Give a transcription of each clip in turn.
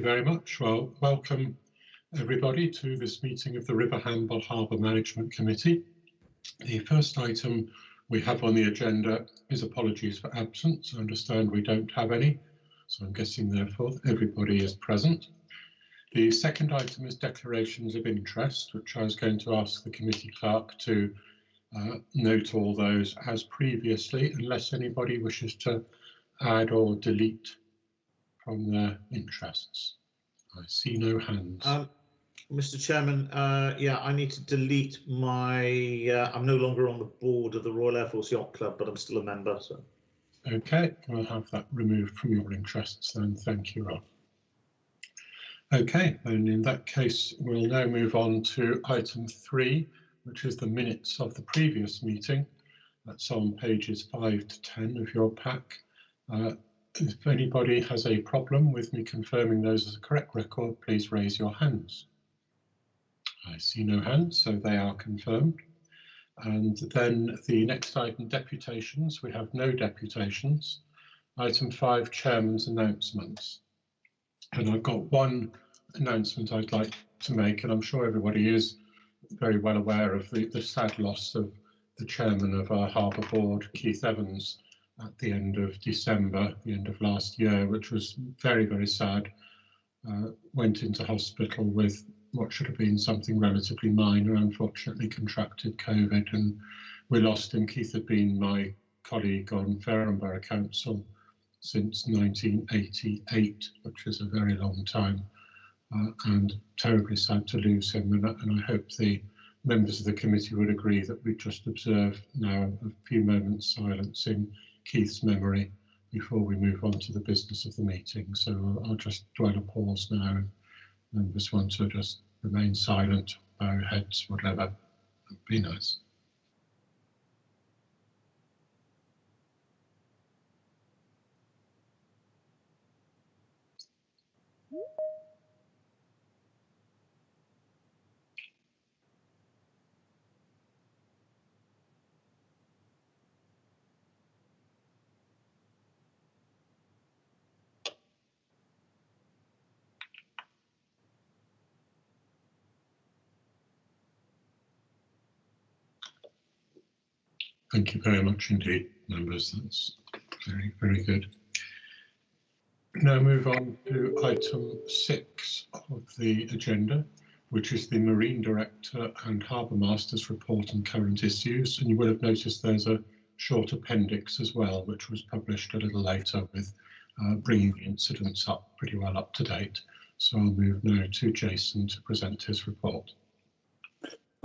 very much. Well, welcome everybody to this meeting of the River Hamble Harbour Management Committee. The first item we have on the agenda is apologies for absence. I understand we don't have any, so I'm guessing therefore everybody is present. The second item is declarations of interest, which I was going to ask the committee clerk to note all those as previously, unless anybody wishes to add or delete from their interests. I see no hands. Mr. Chairman, yeah, I need to delete my, I'm no longer on the board of the Royal Air Force Yacht Club, but I'm still a member. So. Okay, we'll have that removed from your interests then. Thank you, Rob. Okay, and in that case, we'll now move on to item 3, which is the minutes of the previous meeting. That's on pages 5 to 10 of your pack. If anybody has a problem with me confirming those as a correct record, please raise your hands. I see no hands, so they are confirmed. And then the next item, deputations. We have no deputations. Item 5, chairman's announcements. And I've got one announcement I'd like to make, and I'm sure everybody is very well aware of the sad loss of the chairman of our Harbour Board, Keith Evans, at the end of December, the end of last year, which was very, very sad. Went into hospital with what should have been something relatively minor, unfortunately contracted COVID, and we lost him. Keith had been my colleague on Fareham Borough Council since 1988, which is a very long time, and terribly sad to lose him. And I hope the members of the committee would agree that we just observe now a few moments silence in Keith's memory before we move on to the business of the meeting. So I'll just dwell a pause now. Members want to just remain silent, bow heads, whatever. That'd be nice. Thank you very much indeed, members. That's very, very good. Now move on to item 6 of the agenda, which is the Marine Director and Harbour Master's report and current issues. And you will have noticed there's a short appendix as well, which was published a little later with bringing the incidents up pretty well up to date. So I'll move now to Jason to present his report.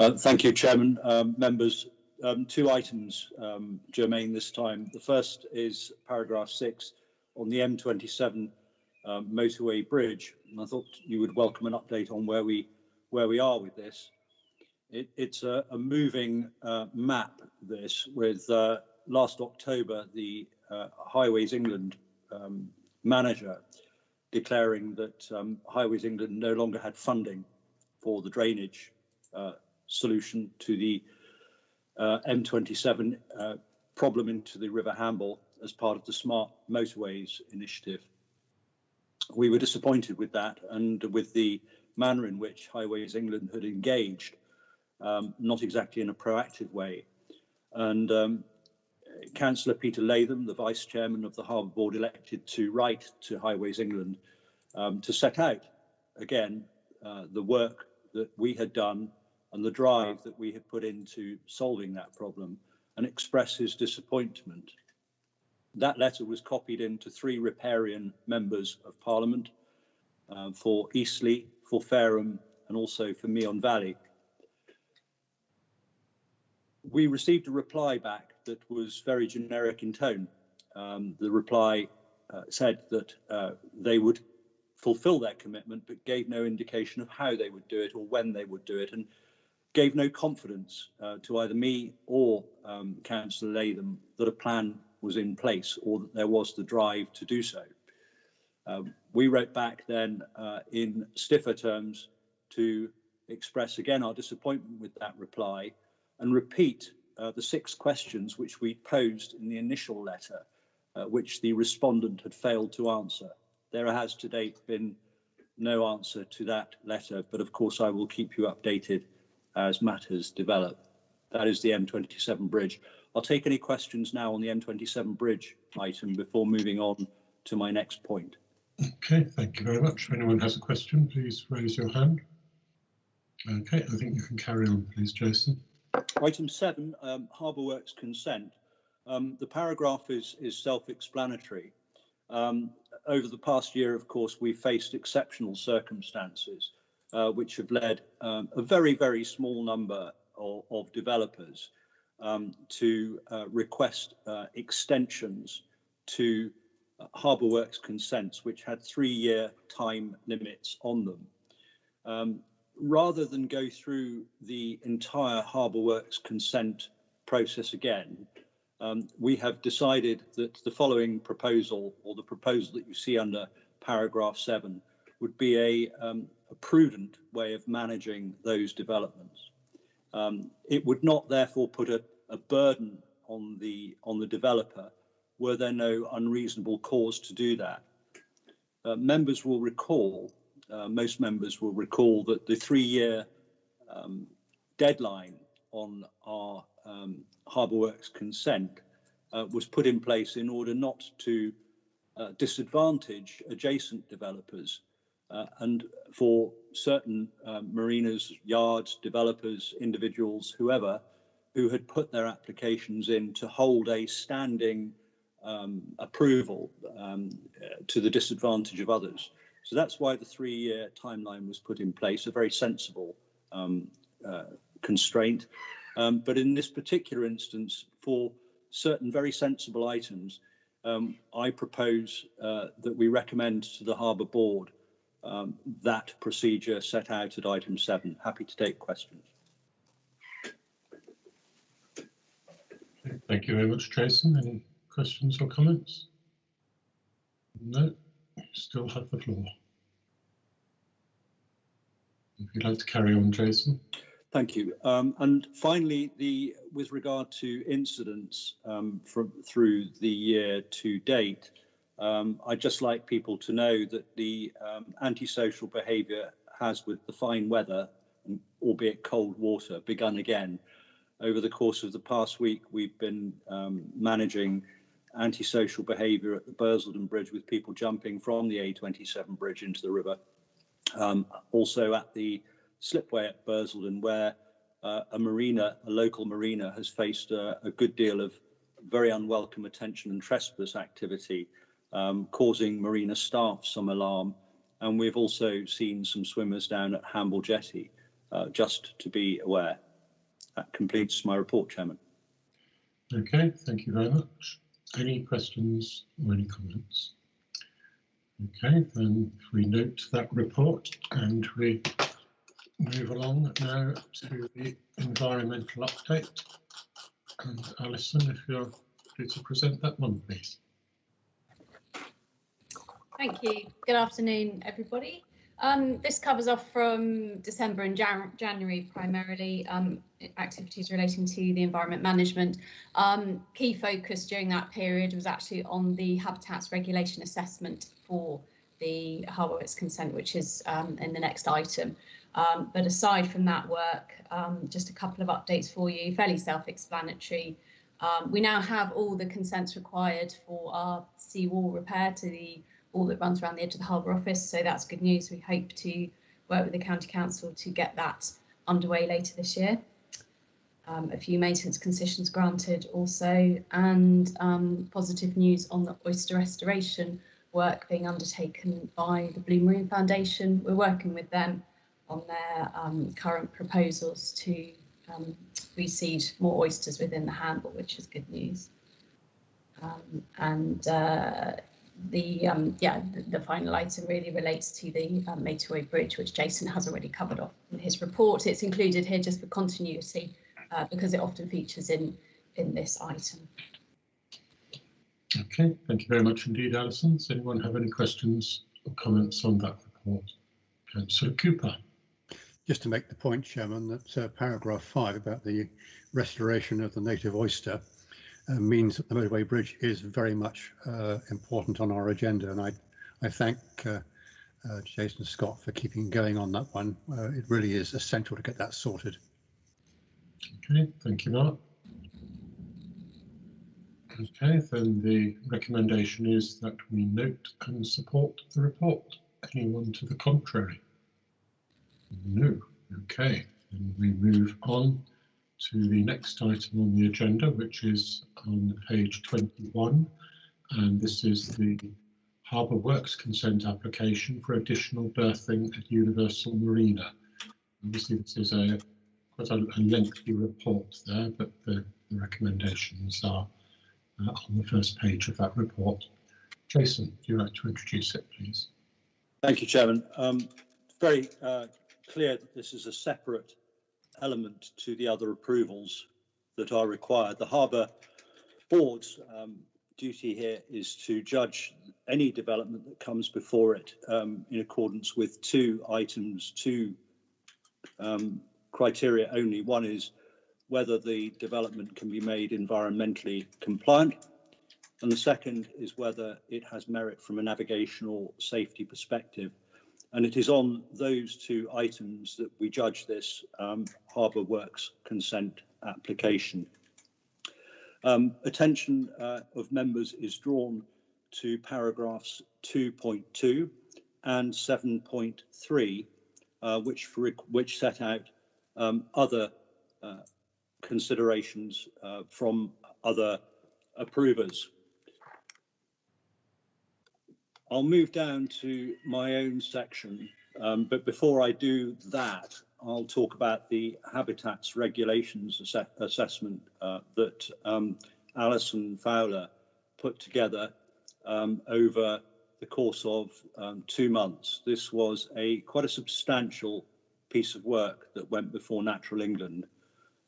Thank you, Chairman. Members, 2 items germane this time. The first is paragraph 6 on the M27 motorway bridge, and I thought you would welcome an update on where we are with this. It's a moving map, this, with last October the Highways England manager declaring that Highways England no longer had funding for the drainage solution to the M27 problem into the River Hamble as part of the Smart Motorways initiative. We were disappointed with that and with the manner in which Highways England had engaged, not exactly in a proactive way. And Councillor Peter Latham, the Vice Chairman of the Harbour Board, elected to write to Highways England to set out again the work that we had done and the drive that we had put into solving that problem, and express his disappointment. That letter was copied into 3 riparian members of Parliament for Eastleigh, for Fareham, and also for Meon Valley. We received a reply back that was very generic in tone. The reply said that they would fulfill their commitment, but gave no indication of how they would do it or when they would do it, and gave no confidence to either me or Councillor Latham that a plan was in place or that there was the drive to do so. We wrote back then in stiffer terms to express again our disappointment with that reply and repeat the 6 questions which we posed in the initial letter, which the respondent had failed to answer. There has to date been no answer to that letter, but of course I will keep you updated as matters develop. That is the M27 bridge. I'll take any questions now on the M27 bridge item before moving on to my next point. Okay, thank you very much. If anyone has a question, please raise your hand. Okay, I think you can carry on, please, Jason. Item 7, Harbour Works consent. The paragraph is self-explanatory. Over the past year, of course, we've faced exceptional circumstances which have led a very, very small number of developers to request extensions to Harbour Works consents, which had 3-year time limits on them. Rather than go through the entire Harbour Works consent process again, we have decided that the following proposal, or the proposal that you see under paragraph 7, would be a prudent way of managing those developments. It would not therefore put a burden on the developer were there no unreasonable cause to do that. Members will recall, most members will recall that the 3-year deadline on our Harbour Works consent was put in place in order not to disadvantage adjacent developers and for certain marinas, yards, developers, individuals, whoever, who had put their applications in to hold a standing approval to the disadvantage of others. So that's why the 3-year timeline was put in place, a very sensible constraint. But in this particular instance, for certain very sensible items, I propose that we recommend to the Harbour Board that procedure set out at item 7. Happy to take questions. Thank you very much, Jason. Any questions or comments? No, you still have the floor. If you'd like to carry on, Jason. Thank you. And finally, with regard to incidents through the year to date, I'd just like people to know that the antisocial behaviour has, with the fine weather, albeit cold water, begun again. Over the course of the past week, we've been managing antisocial behaviour at the Bursledon Bridge with people jumping from the A27 bridge into the river. Also at the slipway at Bursledon, where a local marina has faced a good deal of very unwelcome attention and trespass activity, causing marina staff some alarm. And we've also seen some swimmers down at Hamble Jetty, just to be aware. That completes my report, Chairman. Okay, thank you very much. Any questions or any comments? Okay, then we note that report and we move along now to the environmental update. And Alison, if you're free to present that one, please. Thank you. Good afternoon, everybody. This covers off from December and January primarily, activities relating to the environment management. Key focus during that period was actually on the habitats regulation assessment for the Harbour Works consent, which is in the next item. But aside from that work, just a couple of updates for you, fairly self-explanatory. We now have all the consents required for our seawall repair to the wall that runs around the edge of the Harbour office, so that's good news. We hope to work with the County Council to get that underway later this year. A few maintenance concessions granted also, and positive news on the oyster restoration work being undertaken by the Blue Marine Foundation. We're working with them on their current proposals to reseed more oysters within the Hamble, which is good news. The final item really relates to the Motorway Bridge, which Jason has already covered off in his report. It's included here just for continuity because it often features in this item. Okay, thank you very much indeed, Alison. Does anyone have any questions or comments on that report? Councillor Cooper. Just to make the point, Chairman, that paragraph 5 about the restoration of the native oyster means that the Motorway Bridge is very much important on our agenda, and I thank Jason Scott for keeping going on that one. It really is essential to get that sorted. Okay, thank you, Mark. Okay, then the recommendation is that we note and support the report. Anyone to the contrary? No. Okay, then we move on to the next item on the agenda, which is on page 21, and this is the Harbour Works consent application for additional berthing at Universal Marina. Obviously, this is quite a lengthy report there, but the recommendations are on the first page of that report. Jason, would you like to introduce it, please? Thank you, Chairman. Very clear that this is a separate element to the other approvals that are required. The Harbour Board's duty here is to judge any development that comes before it in accordance with two criteria only. One is whether the development can be made environmentally compliant, and the second is whether it has merit from a navigational safety perspective. And it is on those two items that we judge this Harbour Works consent application. Attention of members is drawn to paragraphs 2.2 and 7.3, which set out other considerations from other approvers. I'll move down to my own section, but before I do that, I'll talk about the habitats regulations assessment that Alison Fowler put together over the course of 2 months. This was quite a substantial piece of work that went before Natural England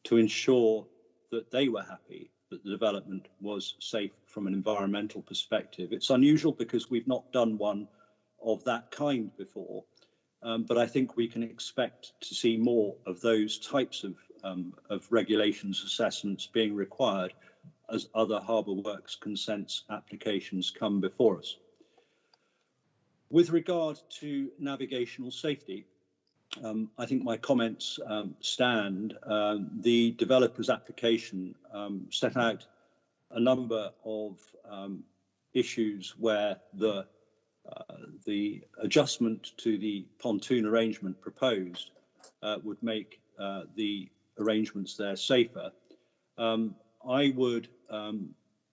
to ensure that they were happy that the development was safe from an environmental perspective. It's unusual because we've not done one of that kind before, but I think we can expect to see more of those types of regulations assessments being required as other Harbour Works consents applications come before us. With regard to navigational safety, I think my comments stand. The developer's application set out a number of issues where the adjustment to the pontoon arrangement proposed would make the arrangements there safer. I would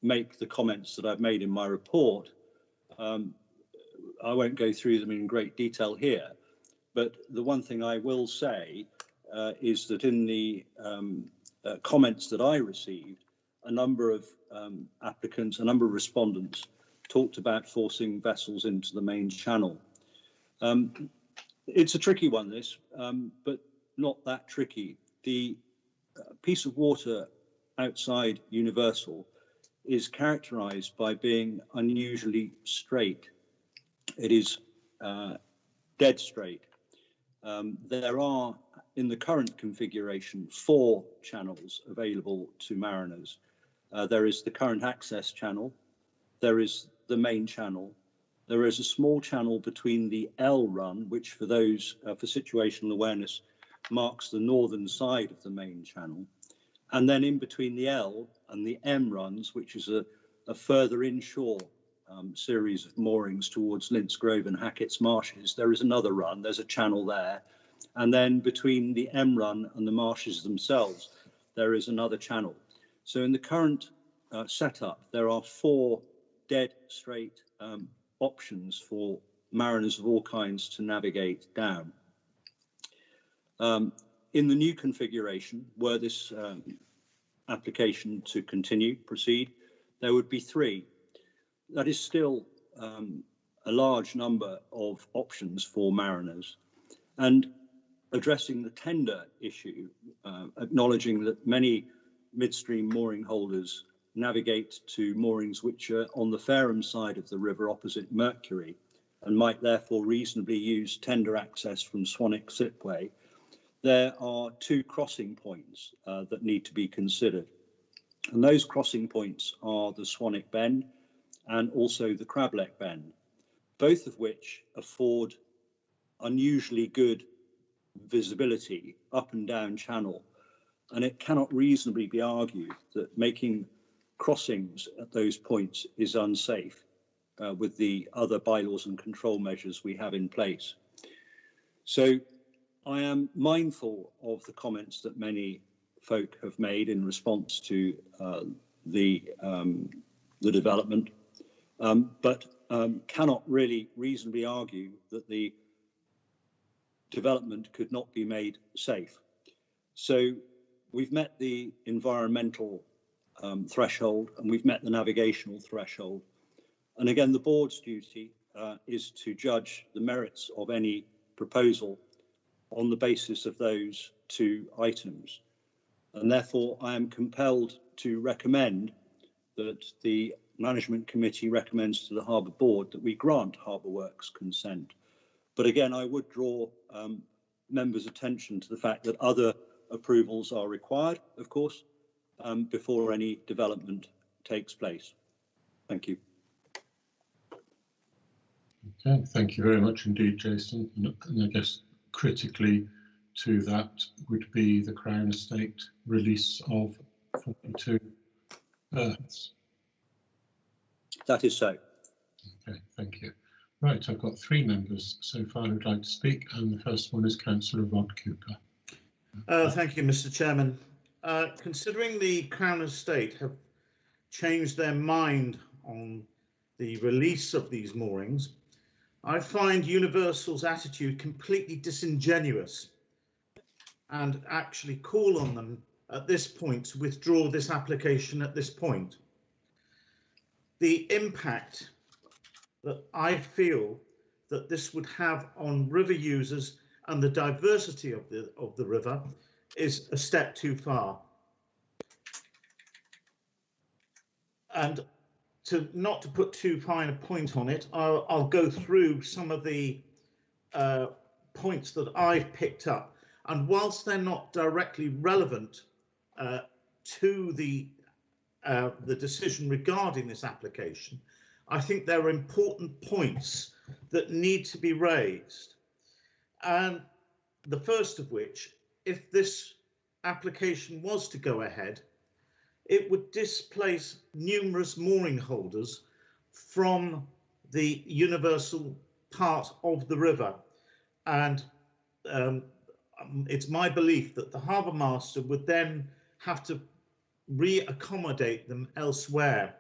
make the comments that I've made in my report. I won't go through them in great detail here, but the one thing I will say is that in the comments that I received, a number of applicants, a number of respondents talked about forcing vessels into the main channel. It's a tricky one, this, but not that tricky. The piece of water outside Universal is characterized by being unusually straight. It is dead straight. There are, in the current configuration, 4 channels available to mariners. There is the current access channel, there is the main channel, there is a small channel between the L run, which for those for situational awareness marks the northern side of the main channel, and then in between the L and the M runs, which is a further inshore series of moorings towards Lints Grove and Hackett's Marshes, there is another run, there's a channel there, and then between the M run and the marshes themselves, there is another channel. So in the current setup, there are 4 dead straight options for mariners of all kinds to navigate down. In the new configuration, were this application to proceed, there would be 3. That is still a large number of options for mariners. And addressing the tender issue, acknowledging that many midstream mooring holders navigate to moorings which are on the Fareham side of the river opposite Mercury and might therefore reasonably use tender access from Swanwick Slipway, there are 2 crossing points that need to be considered. And those crossing points are the Swanwick Bend and also the Crableck Bend, both of which afford unusually good visibility up and down channel, and it cannot reasonably be argued that making crossings at those points is unsafe with the other bylaws and control measures we have in place. So I am mindful of the comments that many folk have made in response to the development, but cannot really reasonably argue that the development could not be made safe. So we've met the environmental threshold, and we've met the navigational threshold. And again, the board's duty is to judge the merits of any proposal on the basis of those two items. And therefore, I am compelled to recommend that the Management Committee recommends to the Harbour Board that we grant Harbour Works consent. But again, I would draw members' attention to the fact that other approvals are required, of course, before any development takes place. Thank you. Okay, thank you very much indeed, Jason. And I guess critically to that would be the Crown Estate release of 42 berths. That is so. Okay, thank you. Right, I've got 3 members so far who'd like to speak, and the first one is Councillor Rod Cooper. Thank you, Mr. Chairman. Considering the Crown Estate have changed their mind on the release of these moorings, I find Universal's attitude completely disingenuous and actually call on them at this point to withdraw this application at this point. The impact that I feel that this would have on river users and the diversity of the river is a step too far. And not to put too fine a point on it, I'll go through some of the points that I've picked up. And whilst they're not directly relevant to the decision regarding this application, I think there are important points that need to be raised. And the first of which, if this application was to go ahead, it would displace numerous mooring holders from the universal part of the river. And it's my belief that the harbour master would then have to re-accommodate them elsewhere.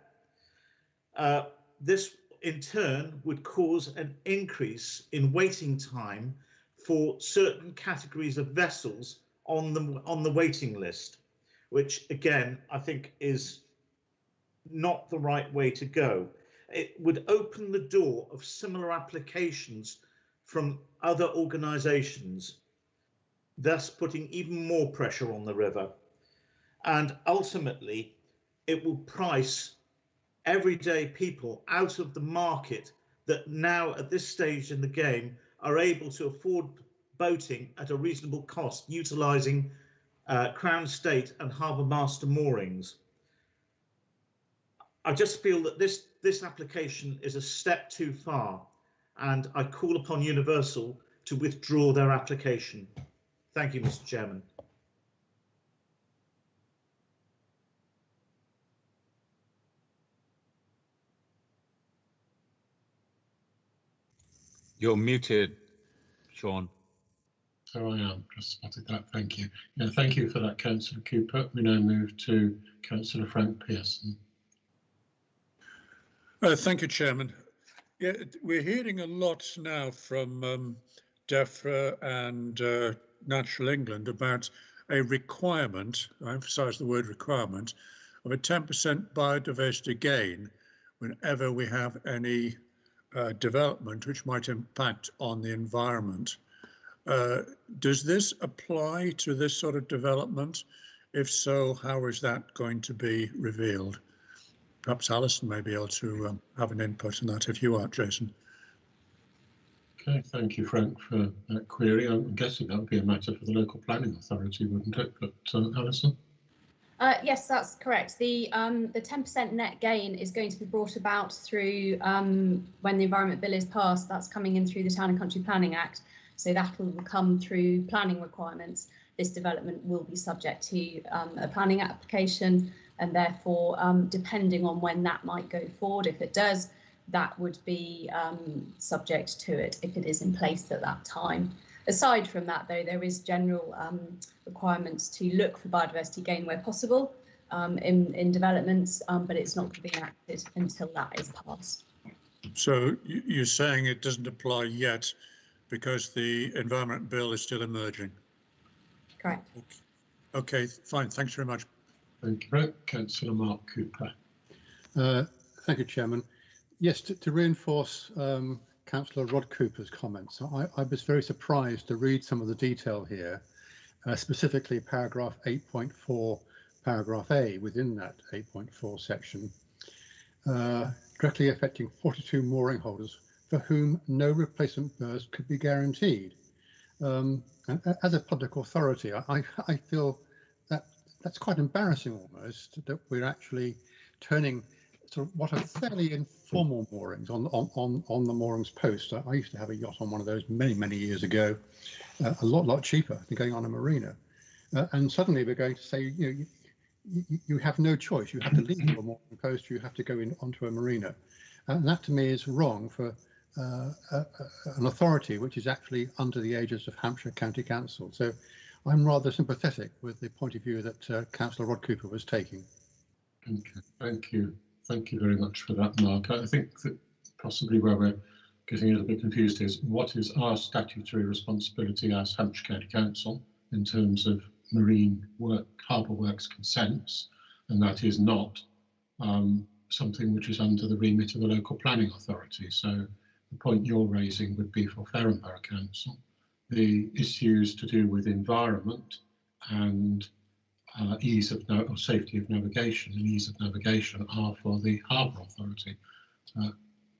This in turn would cause an increase in waiting time for certain categories of vessels on the waiting list, which again I think is not the right way to go. It would open the door of similar applications from other organisations, thus putting even more pressure on the river. And ultimately, it will price everyday people out of the market that now at this stage in the game are able to afford boating at a reasonable cost, utilising Crown Estate and Harbour Master moorings. I just feel that this application is a step too far, and I call upon Universal to withdraw their application. Thank you, Mr. Chairman. You're muted, Sean. So I am, just spotted that, thank you. Yeah, thank you for that, Councillor Cooper. We now move to Councillor Frank Pearson. Thank you, Chairman. Yeah, we're hearing a lot now from DEFRA and Natural England about a requirement, I emphasise the word requirement, of a 10% biodiversity gain whenever we have any development which might impact on the environment. Does this apply to this sort of development? If so, how is that going to be revealed? Perhaps Alison may be able to have an input on that if you are, Jason. Okay, thank you, Frank, for that query. I'm guessing that would be a matter for the local planning authority, wouldn't it? But Alison? Yes, that's correct. The 10% net gain is going to be brought about through when the Environment Bill is passed. That's coming in through the Town and Country Planning Act. So that will come through planning requirements. This development will be subject to a planning application, and therefore, depending on when that might go forward, if it does, that would be subject to it if it is in place at that time. Aside from that, though, there is general requirements to look for biodiversity gain where possible in developments, but it's not going to be enacted until that is passed. So you're saying it doesn't apply yet because the Environment Bill is still emerging? Correct. Okay, fine. Thanks very much. Thank you, Brett. Councillor Mark Cooper. Thank you, Chairman. Yes, to reinforce Councillor Rod Cooper's comments, I was very surprised to read some of the detail here, specifically paragraph 8.4, paragraph A within that 8.4 section, directly affecting 42 mooring holders for whom no replacement berths could be guaranteed. And as a public authority, I feel that that's quite embarrassing almost, that we're actually turning sort of what are fairly informal moorings on the moorings post. I used to have a yacht on one of those many years ago, a lot cheaper than going on a marina. And suddenly we're going to say, you have no choice. You have to leave your mooring post. You have to go onto a marina. And that to me is wrong for an authority which is actually under the aegis of Hampshire County Council. So I'm rather sympathetic with the point of view that Councillor Rod Cooper was taking. Okay, thank you. Thank you very much for that, Mark. I think that possibly where we're getting a little bit confused is what is our statutory responsibility as Hampshire County Council in terms of marine work, harbour works consents, and that is not something which is under the remit of the local planning authority. So the point you're raising would be for Fareham Borough Council. The issues to do with environment and ease of or safety of navigation and ease of navigation are for the Harbour Authority.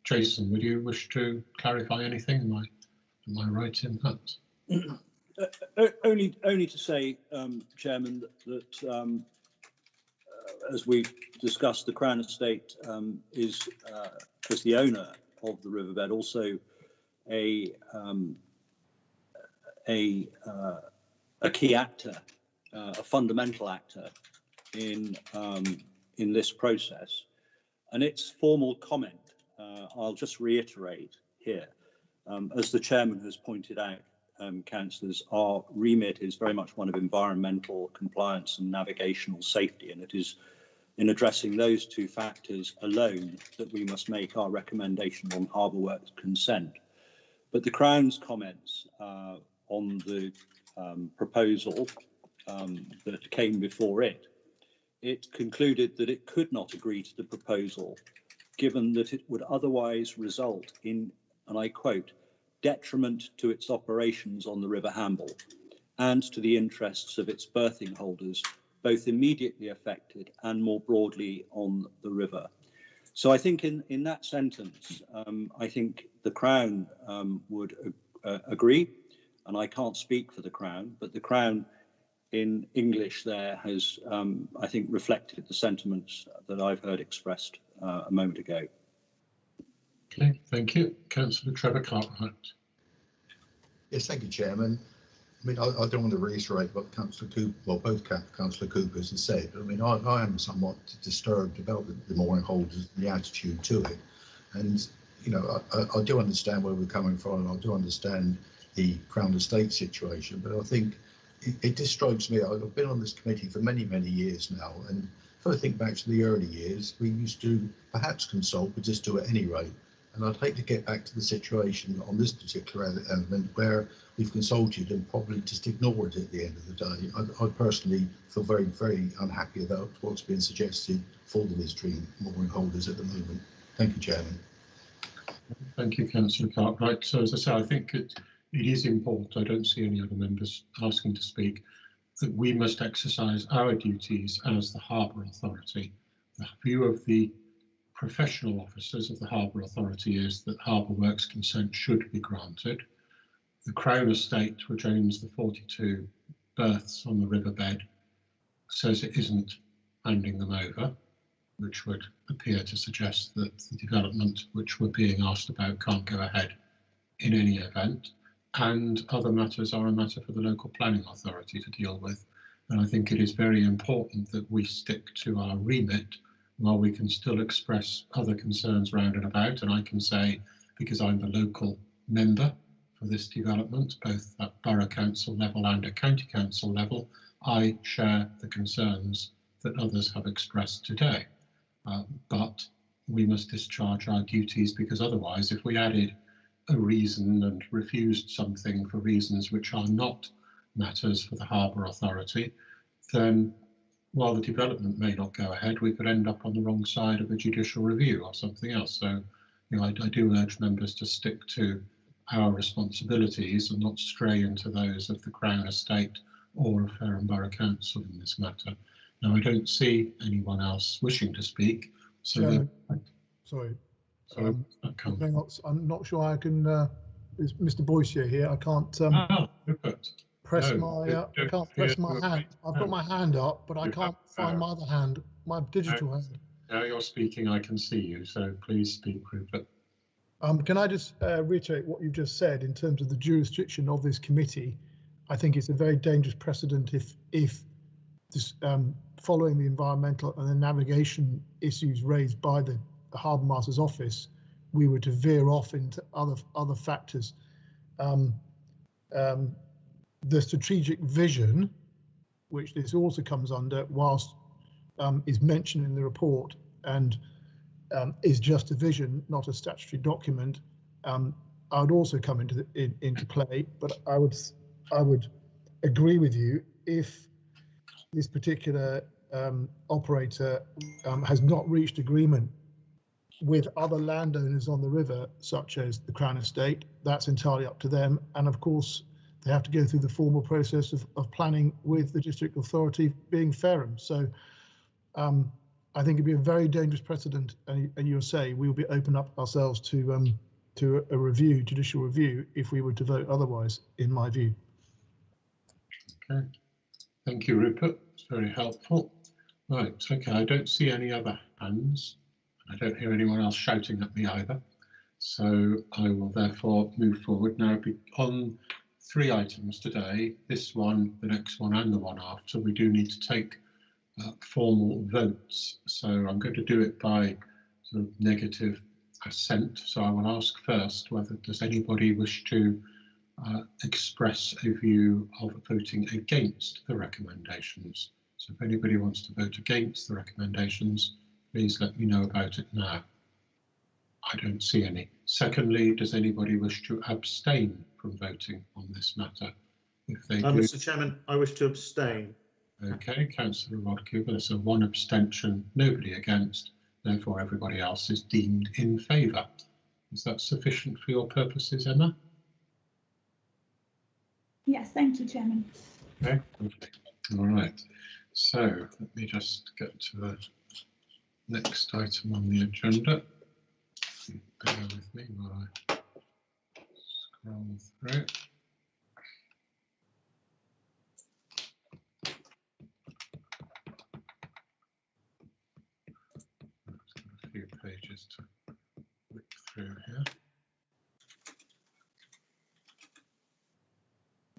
Jason, would you wish to clarify anything? Am I right in that? Only to say, Chairman, that as we've discussed, the Crown Estate is the owner of the riverbed, also a key actor, a fundamental actor in this process. And its formal comment, I'll just reiterate here, as the Chairman has pointed out, councillors, our remit is very much one of environmental compliance and navigational safety, and it is in addressing those two factors alone that we must make our recommendation on harbour works consent. But the Crown's comments on the proposal that came before it concluded that it could not agree to the proposal, given that it would otherwise result in, and I quote, detriment to its operations on the River Hamble and to the interests of its berthing holders, both immediately affected and more broadly on the river. So I think in that sentence, I think the Crown would agree, and I can't speak for the Crown, but the Crown in English there has, I think, reflected the sentiments that I've heard expressed a moment ago. Okay, thank you. Councillor Trevor Cartwright. Yes, thank you, Chairman. I mean, I don't want to reiterate what Councillor Cooper, well, both Councillor Coopers have said, but I mean, I am somewhat disturbed about the mooring holders and the attitude to it. And, you know, I do understand where we're coming from, and I do understand the Crown Estate situation, but I think it just strikes me. I've been on this committee for many years now, and if I think back to the early years, we used to perhaps consult, but just do it at any rate. And I'd hate to get back to the situation on this particular element where we've consulted and probably just ignored it at the end of the day. I personally feel very unhappy about what's been suggested for the midstream mooring holders at the moment. Thank you, Chairman. Thank you, Councillor Cartwright. So as I say, I think it is important, I don't see any other members asking to speak, that we must exercise our duties as the Harbour Authority. The view of the professional officers of the Harbour Authority is that harbour works consent should be granted. The Crown Estate, which owns the 42 berths on the riverbed, says it isn't handing them over, which would appear to suggest that the development which we're being asked about can't go ahead in any event. and other matters are a matter for the local planning authority to deal with. And I think it is very important that we stick to our remit while we can still express other concerns round and about. And I can say, because I'm the local member for this development, both at borough council level and at county council level, I share the concerns that others have expressed today. But we must discharge our duties, because otherwise, if we added a reason and refused something for reasons which are not matters for the Harbour Authority, then while the development may not go ahead, we could end up on the wrong side of a judicial review or something else. So, you know, I do urge members to stick to our responsibilities and not stray into those of the Crown Estate or of Fareham Borough Council in this matter. Now, I don't see anyone else wishing to speak. So, Chairman, sorry. I'm not sure I can. Is Mr. Boissier here? I can't press I can't press my hand. I've got my hand up, but I can't find my other hand, my digital hand. Now you're speaking, I can see you. So please speak, Rupert. Can I just reiterate what you just said in terms of the jurisdiction of this committee? I think it's a very dangerous precedent if this, following the environmental and the navigation issues raised by the Harbour Master's office, we were to veer off into other factors. The strategic vision, which this also comes under, whilst is mentioned in the report and is just a vision, not a statutory document, I would also come into play. But I would agree with you if this particular operator has not reached agreement with other landowners on the river, such as the Crown Estate. That's entirely up to them. And of course, they have to go through the formal process of planning with the district authority, being Fareham. So I think it'd be a very dangerous precedent. And you'll say we'll be open up ourselves to a review, judicial review, if we were to vote otherwise, in my view. Okay, thank you, Rupert. It's very helpful. Right, okay, I don't see any other hands. I don't hear anyone else shouting at me either. So I will therefore move forward now. On 3 items today, this one, the next one and the one after, we do need to take formal votes. So I'm going to do it by sort of negative assent. So I will ask first whether does anybody wish to express a view of voting against the recommendations. So if anybody wants to vote against the recommendations, please let me know about it now. I don't see any. Secondly, does anybody wish to abstain from voting on this matter? If they do, Mr. Chairman, I wish to abstain. Okay, Councillor Rodcooper, so 1 abstention, nobody against, therefore everybody else is deemed in favour. Is that sufficient for your purposes, Emma? Yes, thank you, Chairman. Okay, lovely. All right, so let me just get to the next item on the agenda. Bear with me while I scroll through. I've got a few pages to look through here.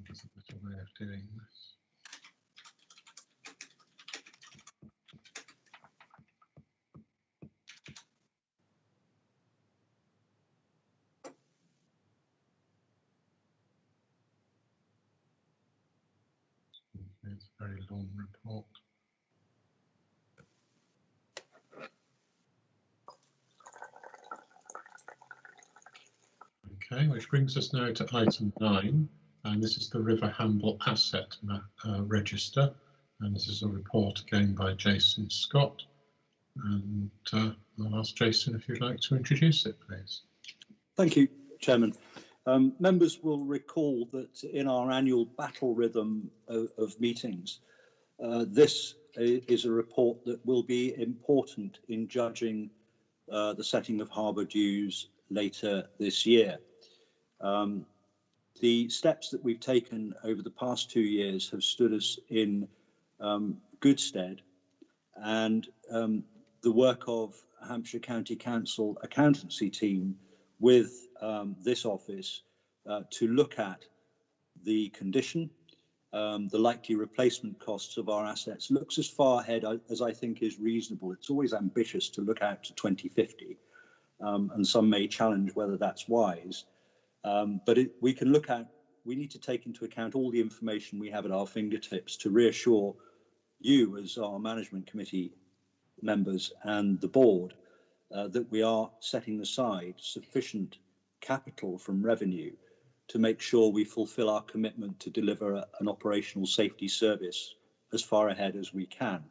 There's a better way of doing this. It's a very long report. Okay, which brings us now to item 9, and this is the River Hamble Asset Register, and this is a report again by Jason Scott. And I'll ask Jason if you'd like to introduce it, please. Thank you, Chairman. Members will recall that in our annual battle rhythm of meetings, this is a report that will be important in judging the setting of harbour dues later this year. The steps that we've taken over the past 2 years have stood us in good stead, and the work of Hampshire County Council accountancy team with this office to look at the condition, the likely replacement costs of our assets, looks as far ahead as I think is reasonable. It's always ambitious to look out to 2050, and some may challenge whether that's wise. But we need to take into account all the information we have at our fingertips to reassure you as our management committee members and the board that we are setting aside sufficient capital from revenue to make sure we fulfil our commitment to deliver an operational safety service as far ahead as we can.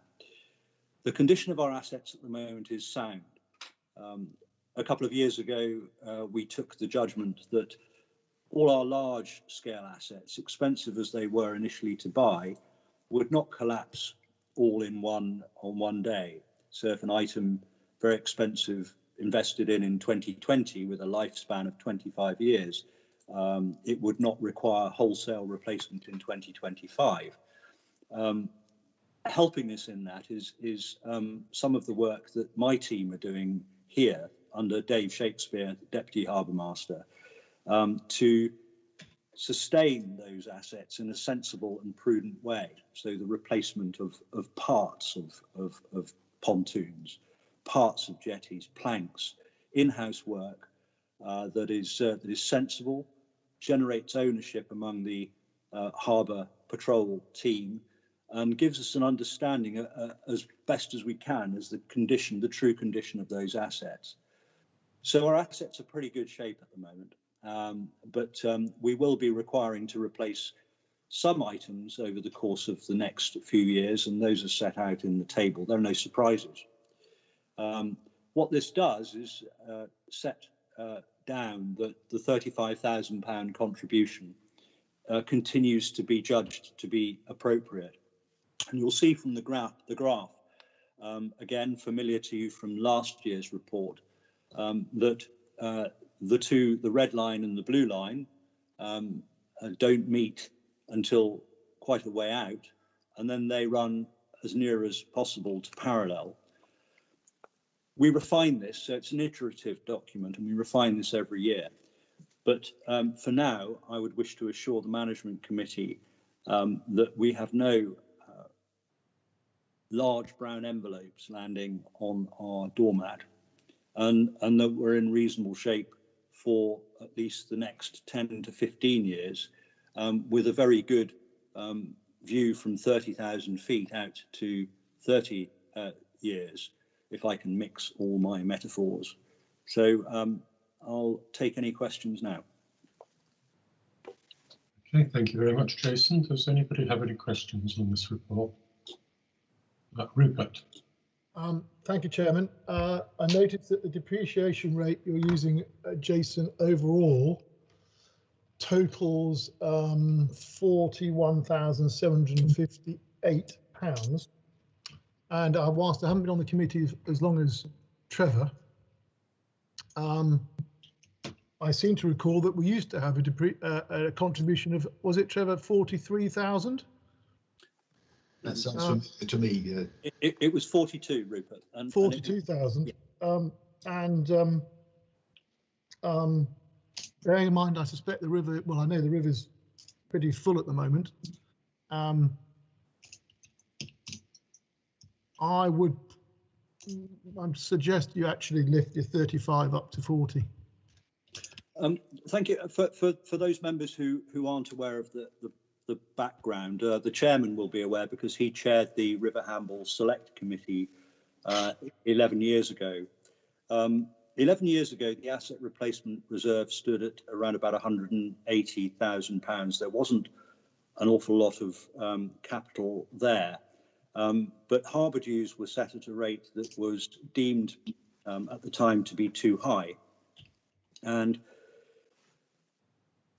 The condition of our assets at the moment is sound. A couple of years ago, we took the judgment that all our large scale assets, expensive as they were initially to buy, would not collapse all on one day. So if an item very expensive invested in 2020 with a lifespan of 25 years, it would not require wholesale replacement in 2025. Helping us in that is some of the work that my team are doing here under Dave Shakespeare, Deputy Harbour Master, to sustain those assets in a sensible and prudent way. So the replacement of parts of pontoons, parts of jetties, planks, in-house work that is sensible, generates ownership among the harbour patrol team, and gives us an understanding as best as we can as the true condition of those assets. So our assets are pretty good shape at the moment, but we will be requiring to replace some items over the course of the next few years, and those are set out in the table. There are no surprises. What this does is set down that the £35,000 contribution continues to be judged to be appropriate. And you'll see from the graph, again, familiar to you from last year's report, that the red line and the blue line don't meet until quite a way out, and then they run as near as possible to parallel. We refine this, so it's an iterative document, and we refine this every year. But for now, I would wish to assure the management committee that we have no large brown envelopes landing on our doormat, and that we're in reasonable shape for at least the next 10 to 15 years, with a very good view from 30,000 feet out to 30 years, if I can mix all my metaphors. So I'll take any questions now. Okay, thank you very much, Jason. Does anybody have any questions on this report? Rupert. Thank you, Chairman. I noticed that the depreciation rate you're using, Jason, overall totals £41,758. And whilst I haven't been on the committee as long as Trevor, I seem to recall that we used to have a contribution of, was it, Trevor, 43,000? That sounds familiar to me. It was 42, Rupert. 42,000. Bearing in mind, I suspect the river, well, I know the river's pretty full at the moment. I suggest you actually lift your 35 up to 40. Thank you. For those members who aren't aware of the background, the chairman will be aware because he chaired the River Hamble Select Committee 11 years ago. 11 years ago, the asset replacement reserve stood at around about £180,000. There wasn't an awful lot of capital there, but harbour dues were set at a rate that was deemed at the time to be too high. And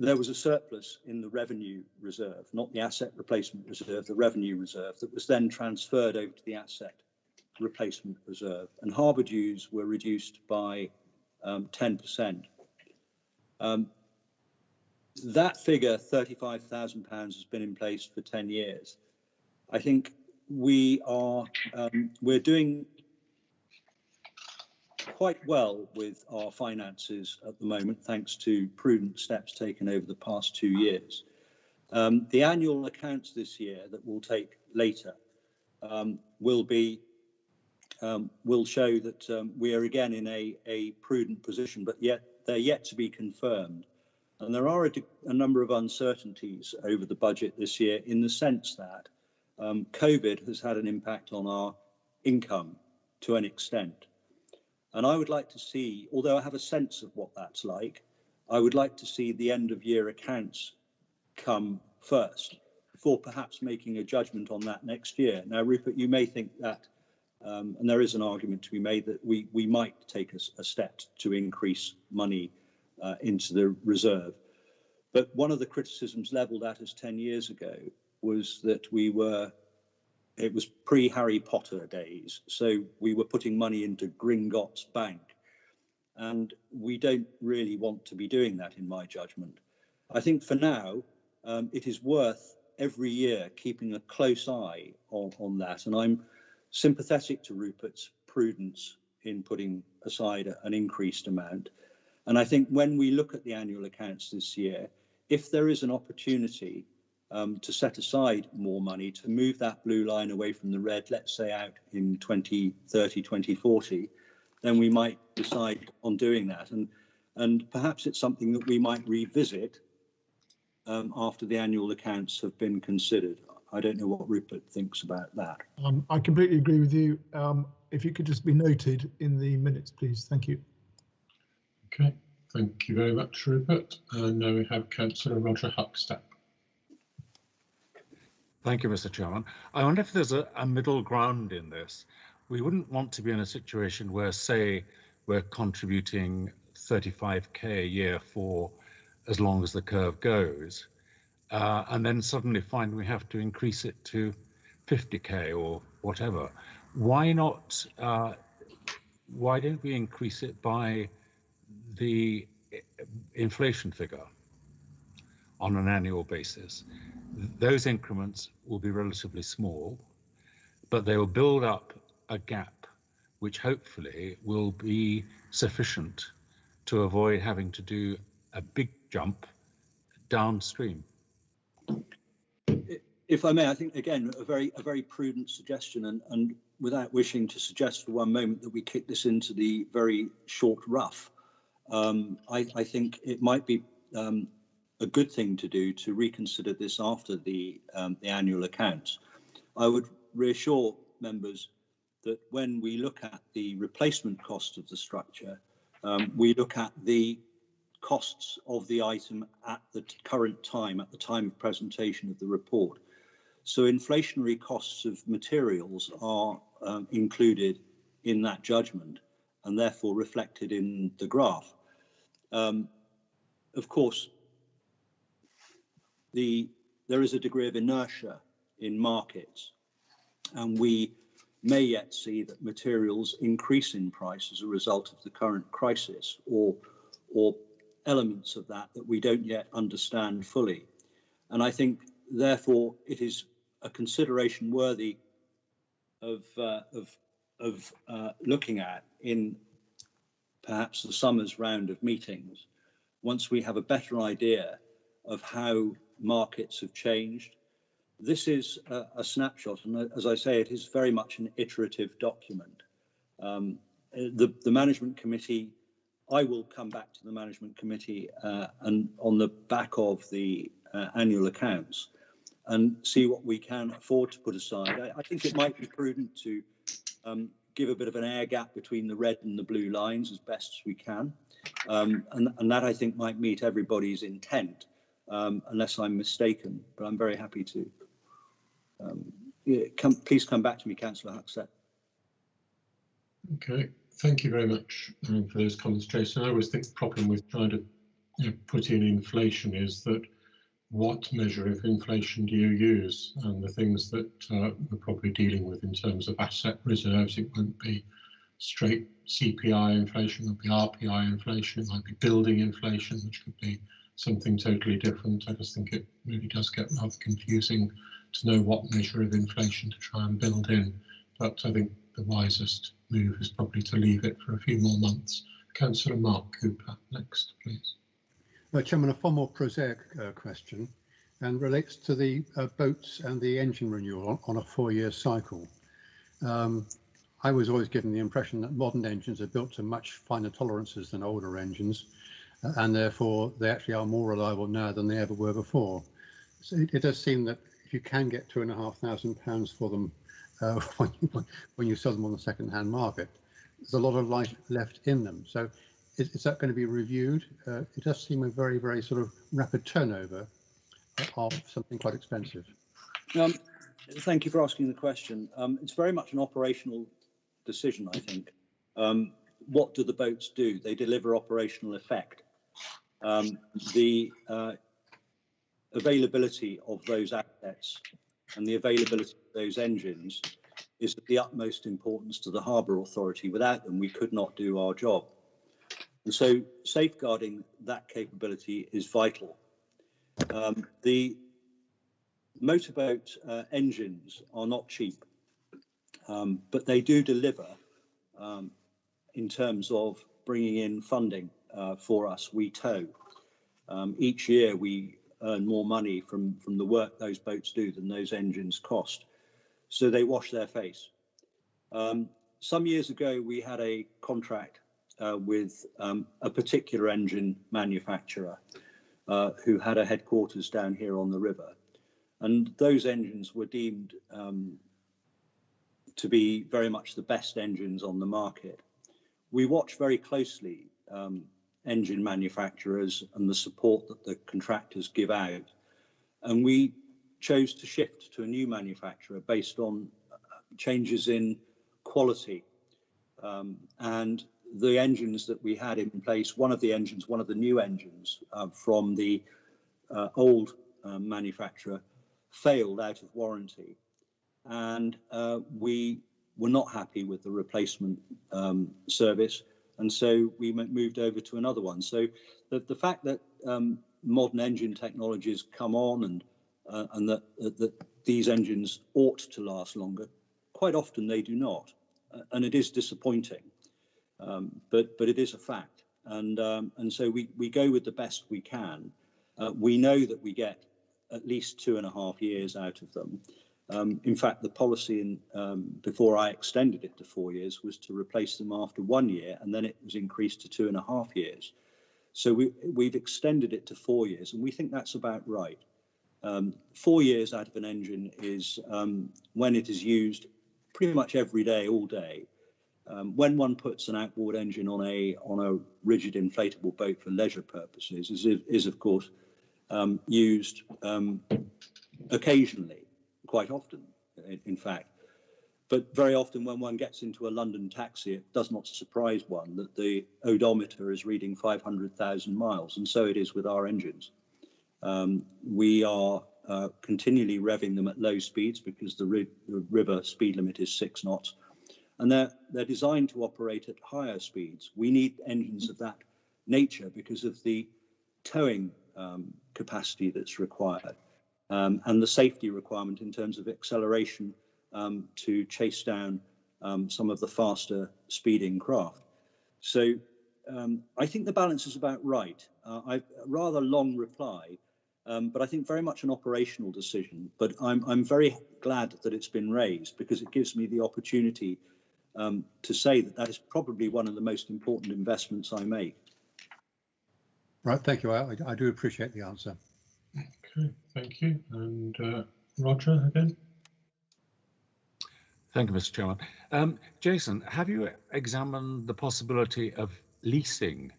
there was a surplus in the revenue reserve, not the asset replacement reserve, the revenue reserve, that was then transferred over to the asset replacement reserve, and harbour dues were reduced by 10%. That figure, £35,000, has been in place for 10 years. I think we're doing quite well with our finances at the moment, thanks to prudent steps taken over the past 2 years. The annual accounts this year that we'll take later will show that we are again in a prudent position, but yet they're yet to be confirmed. And there are a number of uncertainties over the budget this year, in the sense that COVID has had an impact on our income to an extent. And I would like to see, although I have a sense of what that's like, I would like to see the end of year accounts come first, before perhaps making a judgment on that next year. Now, Rupert, you may think that, and there is an argument to be made that we might take a step to increase money into the reserve. But one of the criticisms levelled at us 10 years ago was that it was pre-Harry Potter days, so we were putting money into Gringotts Bank, and we don't really want to be doing that, in my judgment. I think for now, it is worth every year keeping a close eye on that, and I'm sympathetic to Rupert's prudence in putting aside an increased amount. And I think when we look at the annual accounts this year, if there is an opportunity to set aside more money to move that blue line away from the red, let's say out in 2030, 2040, then we might decide on doing that. And perhaps it's something that we might revisit after the annual accounts have been considered. I don't know what Rupert thinks about that. I completely agree with you. If you could just be noted in the minutes, please. Thank you. Okay, thank you very much, Rupert. And now we have Councillor Roger Huckstep. Thank you, Mr. Chairman. I wonder if there's a middle ground in this. We wouldn't want to be in a situation where, say, we're contributing 35k a year for as long as the curve goes, and then suddenly find we have to increase it to 50k or whatever. Why not? Why don't we increase it by the inflation figure on an annual basis? Those increments will be relatively small, but they will build up a gap which hopefully will be sufficient to avoid having to do a big jump downstream. If I may, I think again a very prudent suggestion, and without wishing to suggest for one moment that we kick this into the very short rough, I think it might be a good thing to do to reconsider this after the annual accounts. I would reassure members that when we look at the replacement cost of the structure, we look at the costs of the item at the current time, at the time of presentation of the report. So inflationary costs of materials are included in that judgment and therefore reflected in the graph. Of course, there is a degree of inertia in markets, and we may yet see that materials increase in price as a result of the current crisis, or elements of that we don't yet understand fully. And I think therefore it is a consideration worthy of looking at in perhaps the summer's round of meetings, once we have a better idea of how markets have changed. This is a snapshot, and as I say, it is very much an iterative document. The management committee, I will come back to the management committee and on the back of the annual accounts and see what we can afford to put aside. I think it might be prudent to give a bit of an air gap between the red and the blue lines as best as we can, and that I think might meet everybody's intent, unless I'm mistaken. But I'm very happy to. Please come back to me, Councillor Huckstep. Okay, thank you very much for those comments, Jason. I always think the problem with trying to put in inflation is that what measure of inflation do you use? And the things that we're probably dealing with in terms of asset reserves, it won't be straight CPI inflation, it would be RPI inflation, it might be building inflation, which could be something totally different. I just think it really does get rather confusing to know what measure of inflation to try and build in. But I think the wisest move is probably to leave it for a few more months. Councillor Mark Cooper, next, please. Chairman, a far more prosaic question, and relates to the boats and the engine renewal on a 4-year cycle. I was always given the impression that modern engines are built to much finer tolerances than older engines, and therefore they actually are more reliable now than they ever were before. So it does seem that if you can get £2,500 for them when you sell them on the second-hand market, there's a lot of life left in them. So is that going to be reviewed? It does seem a very, very sort of rapid turnover of something quite expensive. Thank you for asking the question. It's very much an operational decision, I think. What do the boats do? They deliver operational effect. The availability of those assets and the availability of those engines is of the utmost importance to the Harbour Authority. Without them, we could not do our job. And so safeguarding that capability is vital. The motorboat engines are not cheap, but they do deliver in terms of bringing in funding for us. We tow. Each year we earn more money from the work those boats do than those engines cost. So they wash their face. Some years ago, we had a contract with a particular engine manufacturer who had a headquarters down here on the river. And those engines were deemed to be very much the best engines on the market. We watch very closely engine manufacturers and the support that the contractors give out. And we chose to shift to a new manufacturer based on changes in quality. And the engines that we had in place, one of the new engines from the old manufacturer failed out of warranty. And we were not happy with the replacement service. And so we moved over to another one. So the fact that modern engine technologies come on and that these engines ought to last longer, quite often they do not. And it is disappointing, but it is a fact. And so we go with the best we can. We know that we get at least 2.5 years out of them. In fact, the policy before I extended it to 4 years was to replace them after 1 year, and then it was increased to 2.5 years. So we've extended it to 4 years, and we think that's about right. 4 years out of an engine is when it is used pretty much every day, all day. When one puts an outboard engine on a rigid inflatable boat for leisure purposes, is of course used occasionally, quite often, in fact. But very often when one gets into a London taxi, it does not surprise one that the odometer is reading 500,000 miles, and so it is with our engines. We are continually revving them at low speeds because the river speed limit is 6 knots, and they're designed to operate at higher speeds. We need engines of that nature because of the towing capacity that's required. And the safety requirement in terms of acceleration to chase down some of the faster speeding craft. So I think the balance is about right. I've a rather long reply, but I think very much an operational decision. But I'm very glad that it's been raised because it gives me the opportunity to say that is probably one of the most important investments I make. Right, thank you. I do appreciate the answer. Okay, thank you. And Roger again. Thank you, Mr. Chairman. Jason, have you examined the possibility of leasing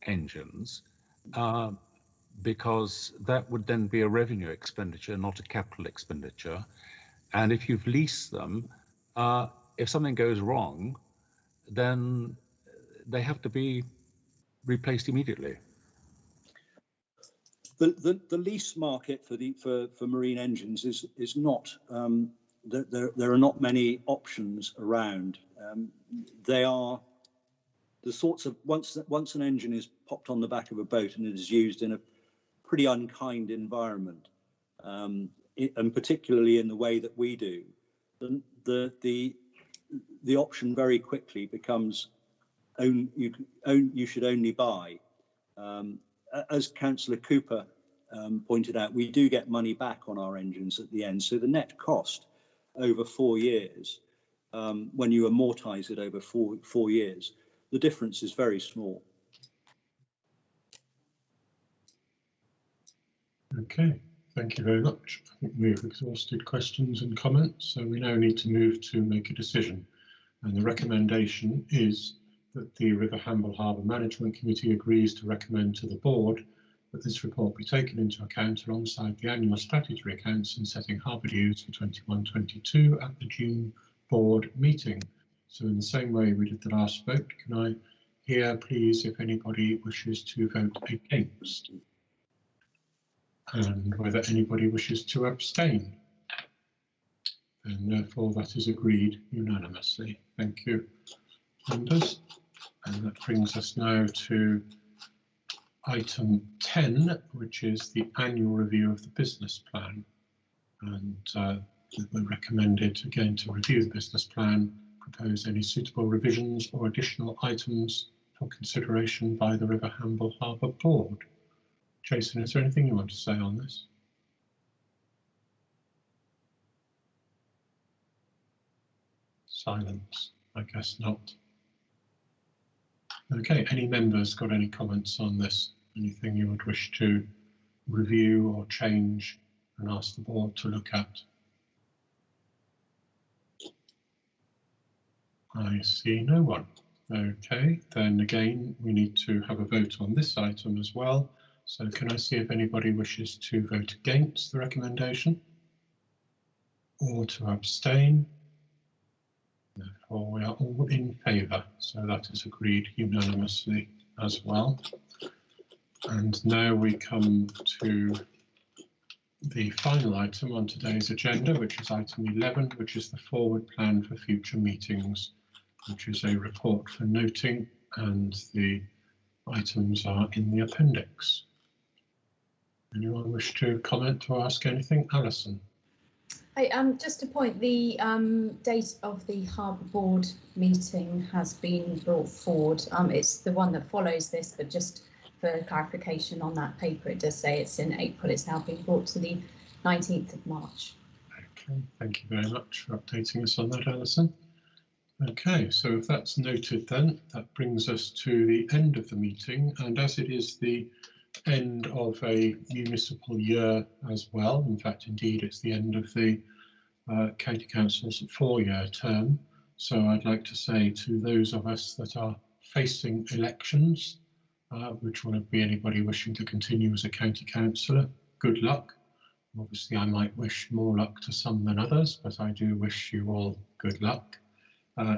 engines? Because that would then be a revenue expenditure, not a capital expenditure. And if you've leased them, if something goes wrong, then they have to be replaced immediately. The lease market for marine engines is not there are not many options around. They are the sorts of once an engine is popped on the back of a boat and it is used in a pretty unkind environment, and particularly in the way that we do, the the option very quickly becomes you should only buy. As Councillor Cooper pointed out, we do get money back on our engines at the end, so the net cost over 4 years, when you amortise it over four years, the difference is very small. Okay, thank you very much. I think we've exhausted questions and comments, so we now need to move to make a decision. And the recommendation is that the River Hamble Harbour Management Committee agrees to recommend to the board that this report be taken into account alongside the annual statutory accounts in setting harbour dues for 21-22 at the June board meeting. So in the same way we did the last vote, can I hear please if anybody wishes to vote against? And whether anybody wishes to abstain? And therefore that is agreed unanimously. Thank you, members. And that brings us now to item 10, which is the annual review of the business plan. And we're recommended again to review the business plan, propose any suitable revisions or additional items for consideration by the River Hamble Harbour Board. Jason, is there anything you want to say on this? Silence, I guess not. Okay, any members got any comments on this? Anything you would wish to review or change and ask the board to look at? I see no one. Okay, then again, we need to have a vote on this item as well. So can I see if anybody wishes to vote against the recommendation or to abstain? Therefore, we are all in favour, so that is agreed unanimously as well. And now we come to the final item on today's agenda, which is item 11, which is the forward plan for future meetings, which is a report for noting, and the items are in the appendix. Anyone wish to comment or ask anything? Alison. Just a point, the date of the Harbour Board meeting has been brought forward. It's the one that follows this, but just for clarification on that paper, it does say it's in April. It's now been brought to the 19th of March. Okay, thank you very much for updating us on that, Alison. Okay, so if that's noted then, that brings us to the end of the meeting, and as it is the end of a municipal year as well, in fact indeed it's the end of the County Council's 4-year term, so I'd like to say to those of us that are facing elections, which will be anybody wishing to continue as a county councillor, good luck. Obviously I might wish more luck to some than others, but I do wish you all good luck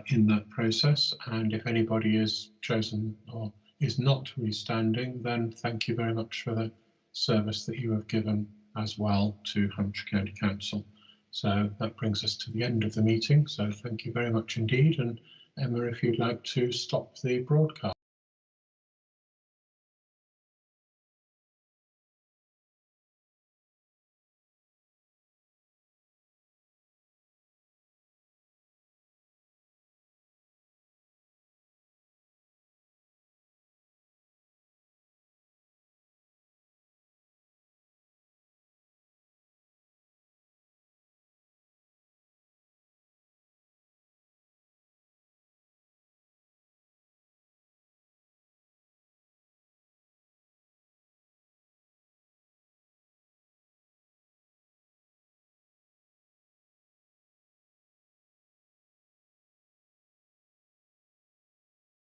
in that process, and if anybody is chosen or is not restanding, then thank you very much for the service that you have given as well to Hampshire County Council. So that brings us to the end of the meeting, so thank you very much indeed, and Emma, if you'd like to stop the broadcast.